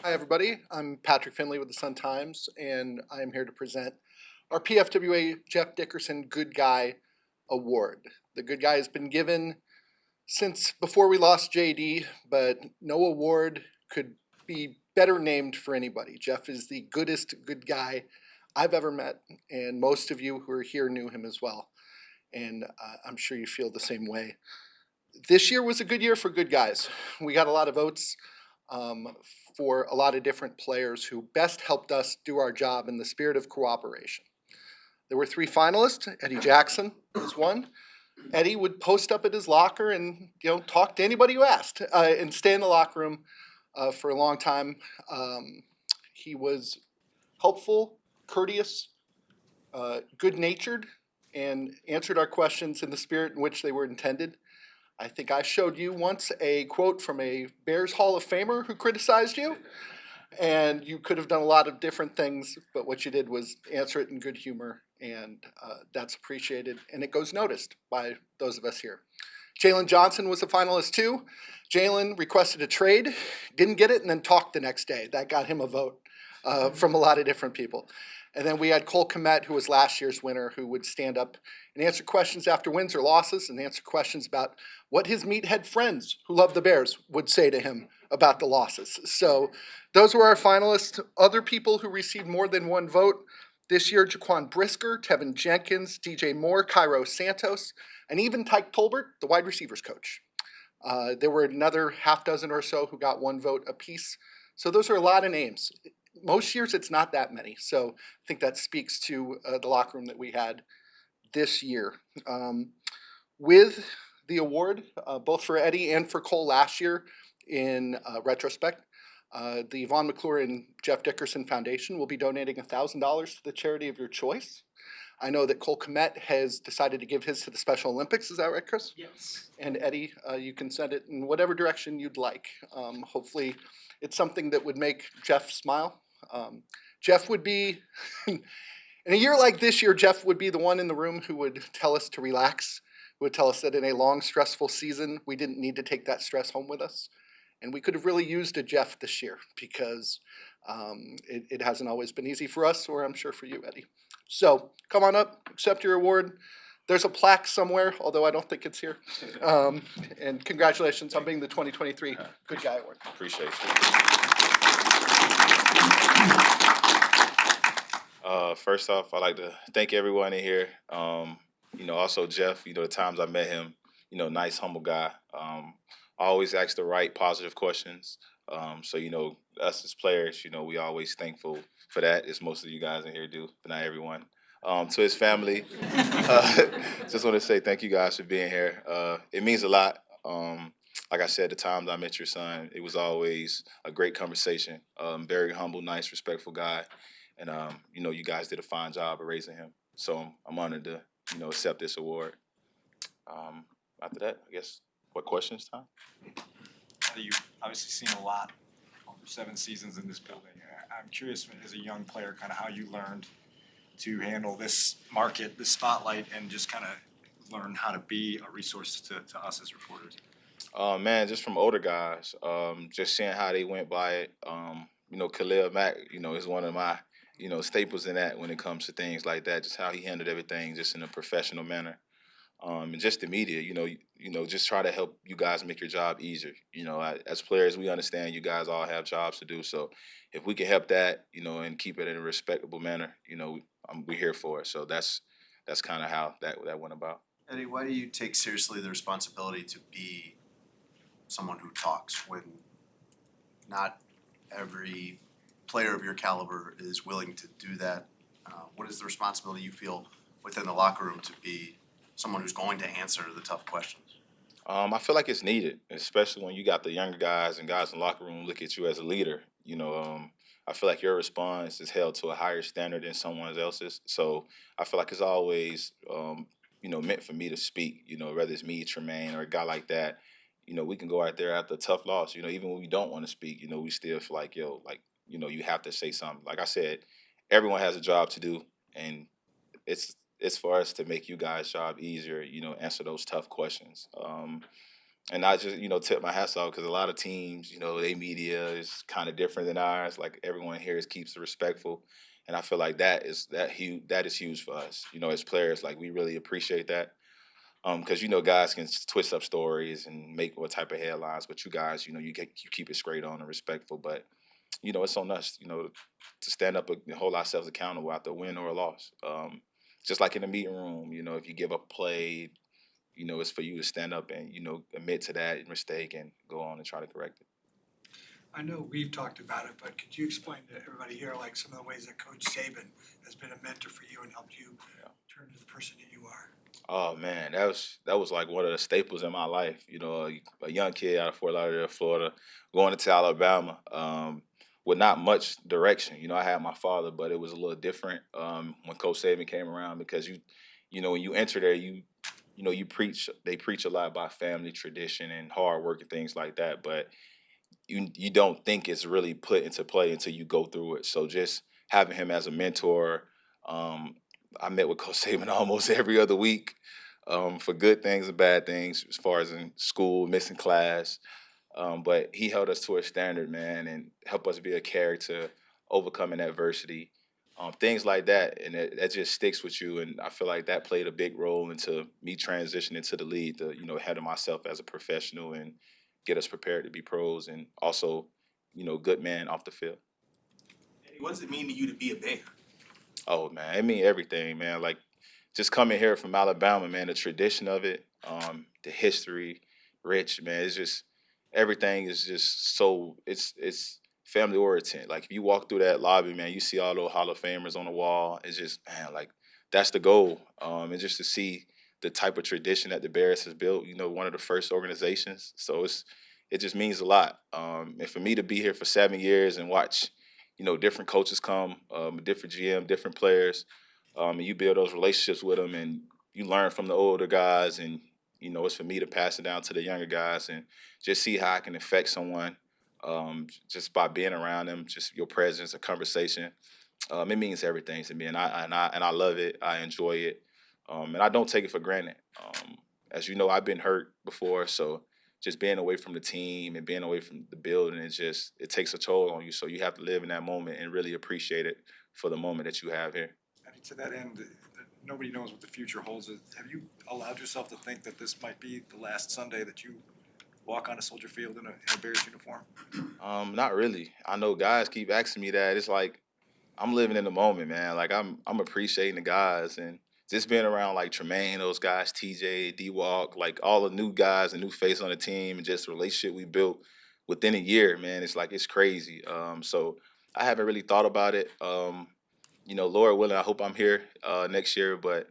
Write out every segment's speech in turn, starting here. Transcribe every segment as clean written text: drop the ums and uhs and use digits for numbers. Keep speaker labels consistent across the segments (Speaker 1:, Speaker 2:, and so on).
Speaker 1: Hi, everybody. I'm Patrick Finley with the Sun-Times, and I'm here to present our PFWA Jeff Dickerson Good Guy Award. The Good Guy has been given since before we lost JD, but no award could be better named for anybody. Jeff is the goodest good guy I've ever met, and most of you who are here knew him as well. And I'm sure you feel the same way. This year was a good year for good guys. We got a lot of votes um, for a lot of different players who best helped us do our job in the spirit of cooperation. There were 3 finalists. Eddie Jackson was one. Eddie would post up at his locker and talk to anybody who asked and stay in the locker room for a long time. He was helpful, courteous, good-natured, and answered our questions in the spirit in which they were intended. I think I showed you once a quote from a Bears Hall of Famer who criticized you, and you could have done a lot of different things, but what you did was answer it in good humor, and that's appreciated, and it goes noticed by those of us here. Jalen Johnson was a finalist too. Jalen requested a trade, didn't get it, and then talked the next day. That got him a vote from a lot of different people. And then we had Cole Kmet, who was last year's winner, who would stand up and answer questions after wins or losses and answer questions about what his meathead friends who love the Bears would say to him about the losses. So those were our finalists. Other people who received more than one vote this year: Jaquan Brisker, Tevin Jenkins, DJ Moore, Cairo Santos, and even Tyke Tolbert, the wide receivers coach. There were another half dozen or so who got one vote apiece. So those are a lot of names. Most years it's not that many. So I think that speaks to the locker room that we had this year. With the award, both for Eddie and for Cole last year in retrospect, the Yvonne McClure and Jeff Dickerson Foundation will be donating $1,000 to the charity of your choice. I know that Cole Kmet has decided to give his to the Special Olympics. Is that right, Chris?
Speaker 2: Yes.
Speaker 1: And Eddie, you can send it in whatever direction you'd like. Hopefully it's something that would make Jeff smile. Jeff would be, in a year like this year, Jeff would be the one in the room who would tell us to relax, who would tell us that in a long, stressful season, we didn't need to take that stress home with us. And we could have really used a Jeff this year because it hasn't always been easy for us, or I'm sure for you, Eddie. So come on up, accept your award. There's a plaque somewhere, although I don't think it's here. And congratulations on being the 2023 Good Guy Award.
Speaker 3: Appreciate you. First off, I'd like to thank everyone in here. Also Jeff, the times I met him, nice, humble guy. I always ask the right positive questions. So, us as players, we always thankful for that, as most of you guys in here do, but not everyone. To his family, just want to say thank you guys for being here. It means a lot. Like I said, the times I met your son, it was always a great conversation. Very humble, nice, respectful guy. And, you guys did a fine job of raising him. So I'm honored to, accept this award. After that, I guess, what questions, Tom?
Speaker 2: You've obviously seen a lot over 7 seasons in this building. I'm curious, as a young player, kind of how you learned to handle this market, this spotlight, and just kind of learn how to be a resource to us as reporters.
Speaker 3: Man, just from older guys, just seeing how they went by it. Khalil Mack, is one of my, staples in that when it comes to things like that. Just how he handled everything, just in a professional manner. And just the media, just try to help you guys make your job easier. As players, we understand you guys all have jobs to do. So if we can help that, and keep it in a respectable manner, we're here for it. So that's kind of how that went about.
Speaker 4: Eddie, why do you take seriously the responsibility to be someone who talks when not every player of your caliber is willing to do that? What is the responsibility you feel within the locker room to be someone who's going to answer the tough questions?
Speaker 3: I feel like it's needed, especially when you got the younger guys and guys in the locker room look at you as a leader. I feel like your response is held to a higher standard than someone else's. So I feel like it's always, meant for me to speak, whether it's me, Tremaine, or a guy like that. We can go out there after a tough loss, even when we don't want to speak, we still feel like, you have to say something. Like I said, everyone has a job to do, and it's for us to make you guys' job easier, answer those tough questions. And I just, tip my hats off because a lot of teams, their media is kind of different than ours. Like everyone here keeps it respectful, and I feel like that is huge for us. As players, like we really appreciate that. Because guys can twist up stories and make what type of headlines, but you guys, you keep it straight on and respectful. But it's on us, to stand up and hold ourselves accountable after a win or a loss. Just like in the meeting room, if you give up a play, it's for you to stand up and, admit to that mistake and go on and try to correct it.
Speaker 5: I know we've talked about it, but could you explain to everybody here, like some of the ways that Coach Saban has been a mentor for you and helped you turn into the person that you are?
Speaker 3: Oh man, that was like one of the staples in my life. A young kid out of Fort Lauderdale, Florida, going to Alabama, with not much direction. I had my father, but it was a little different when Coach Saban came around because when you enter there, you preach. They preach a lot about family tradition and hard work and things like that, but you don't think it's really put into play until you go through it. So just having him as a mentor, um, I met with Coach Saban almost every other week, for good things and bad things, as far as in school, missing class. But he held us to a standard, man, and helped us be a character, overcoming adversity, things like that, and that just sticks with you. And I feel like that played a big role into me transitioning to the league, to handle myself as a professional and get us prepared to be pros, and also, good man off the field.
Speaker 6: What does it mean to you to be a Bear?
Speaker 3: Oh man, it mean everything, man. Like just coming here from Alabama, man, the tradition of it, the history, rich, man. It's just everything is just so it's family oriented. Like if you walk through that lobby, man, you see all those Hall of Famers on the wall. It's just man, like that's the goal. And just to see the type of tradition that the Bears has built, one of the first organizations. So it just means a lot. And for me to be here for 7 years and watch, different coaches come, different GM, different players, and you build those relationships with them, and you learn from the older guys, and it's for me to pass it down to the younger guys, and just see how I can affect someone, just by being around them, just your presence, a conversation. It means everything to me, and I love it. I enjoy it, and I don't take it for granted. As you know, I've been hurt before, so just being away from the team and being away from the building, it takes a toll on you. So you have to live in that moment and really appreciate it for the moment that you have here.
Speaker 2: I mean, to that end, nobody knows what the future holds. Have you allowed yourself to think that this might be the last Sunday that you walk onto Soldier Field in a Bears uniform?
Speaker 3: Not really. I know guys keep asking me that. It's like I'm living in the moment, man. Like I'm appreciating the guys, and just being around like Tremaine, those guys, TJ, D Walk, like all the new guys and new face on the team, and just the relationship we built within a year, man. It's like it's crazy. So I haven't really thought about it. Lord willing, I hope I'm here next year. But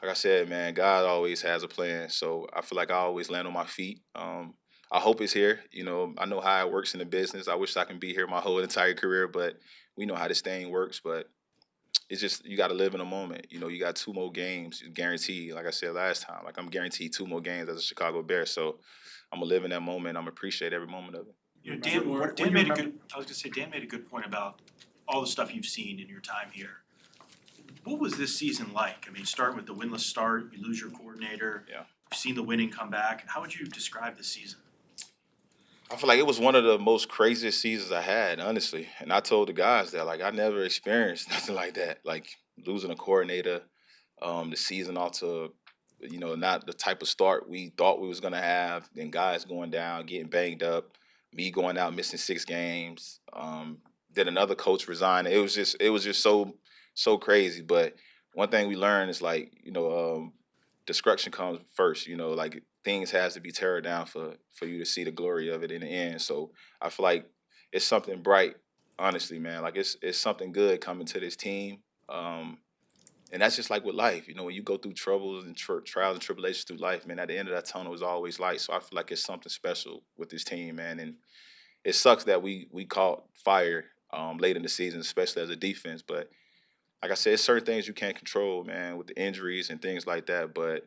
Speaker 3: like I said, man, God always has a plan. So I feel like I always land on my feet. I hope it's here. I know how it works in the business. I wish I can be here my whole entire career, but we know how this thing works. But it's just you got to live in a moment. You got 2 more games guaranteed. Like I said last time, like I'm guaranteed 2 more games as a Chicago Bear. So I'm gonna live in that moment. I'm gonna appreciate every moment of it.
Speaker 6: Dan made a good. I was gonna say Dan made a good point about all the stuff you've seen in your time here. What was this season like? I mean, starting with the winless start, you lose your coordinator.
Speaker 3: Yeah.
Speaker 6: You've seen the winning come back. How would you describe this season?
Speaker 3: I feel like it was one of the most craziest seasons I had, honestly. And I told the guys that, like, I never experienced nothing like that. Like losing a coordinator, the season off to, not the type of start we thought we was gonna have, and guys going down, getting banged up, me going out missing 6 games, then another coach resign. It was just so crazy. But one thing we learned is like, destruction comes first. Like things has to be tear down for you to see the glory of it in the end. So I feel like it's something bright, honestly, man. Like it's something good coming to this team. And that's just like with life, when you go through troubles and trials and tribulations through life, man, at the end of that tunnel is always light. So I feel like it's something special with this team, man. And it sucks that we caught fire late in the season, especially as a defense. But like I said, it's certain things you can't control, man, with the injuries and things like that. But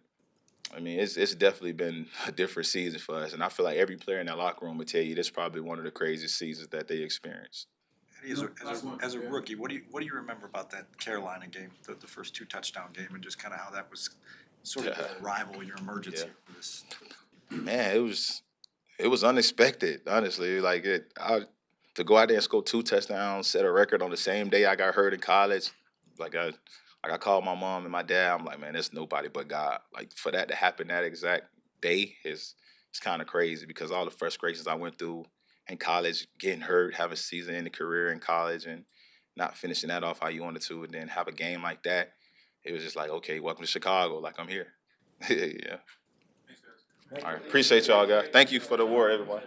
Speaker 3: I mean, it's definitely been a different season for us, and I feel like every player in that locker room would tell you this is probably one of the craziest seasons that they experienced.
Speaker 2: Eddie, as a rookie, what do you remember about that Carolina game, the first 2 touchdown game, and just kind of how that was sort of
Speaker 3: Yeah.
Speaker 2: a rival, your emergence
Speaker 3: Yeah.
Speaker 2: here for this?
Speaker 3: Man, it was unexpected, honestly. To go out there and score 2 touchdowns, set a record on the same day I got hurt in college. I called my mom and my dad. I'm like, man, there's nobody but God. Like for that to happen that exact day is it's kind of crazy because all the frustrations I went through in college, getting hurt, having a season-ending career in college, and not finishing that off how you wanted to, and then have a game like that. It was just like, okay, welcome to Chicago. Like I'm here. Yeah. All right. Appreciate y'all, guys. Thank you for the award, everyone.